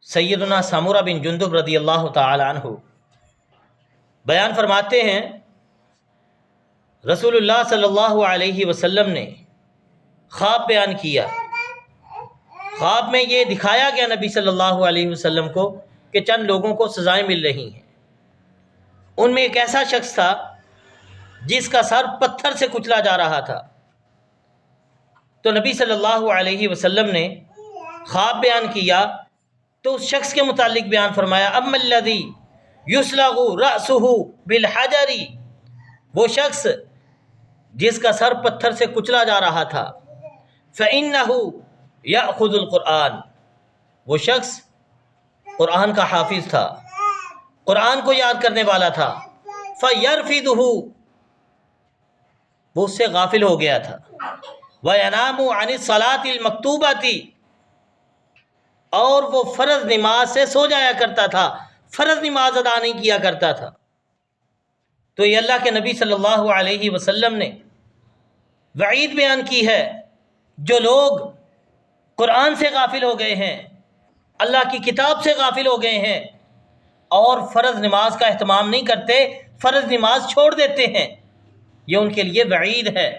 سیدنا سمورہ بن جندب رضی اللہ تعالی عنہ بیان فرماتے ہیں رسول اللہ صلی اللہ علیہ وسلم نے خواب بیان کیا۔ خواب میں یہ دکھایا گیا نبی صلی اللہ علیہ وسلم کو کہ چند لوگوں کو سزائیں مل رہی ہیں۔ ان میں ایک ایسا شخص تھا جس کا سر پتھر سے کچلا جا رہا تھا۔ تو نبی صلی اللہ علیہ وسلم نے خواب بیان کیا تو اس شخص کے متعلق بیان فرمایا، اما الذی یسلغ رأسہ بالحجر، وہ شخص جس کا سر پتھر سے کچلا جا رہا تھا، فإنہ یأخذ القرآن، وہ شخص قرآن کا حافظ تھا، قرآن کو یاد کرنے والا تھا، فیرفدہ، وہ اس سے غافل ہو گیا تھا، وینام عن الصلاۃ المکتوبۃ، اور وہ فرض نماز سے سو جایا کرتا تھا، فرض نماز ادا نہیں کیا کرتا تھا۔ تو یہ اللہ کے نبی صلی اللہ علیہ وسلم نے وعید بیان کی ہے، جو لوگ قرآن سے غافل ہو گئے ہیں، اللہ کی کتاب سے غافل ہو گئے ہیں اور فرض نماز کا اہتمام نہیں کرتے، فرض نماز چھوڑ دیتے ہیں، یہ ان کے لیے وعید ہے۔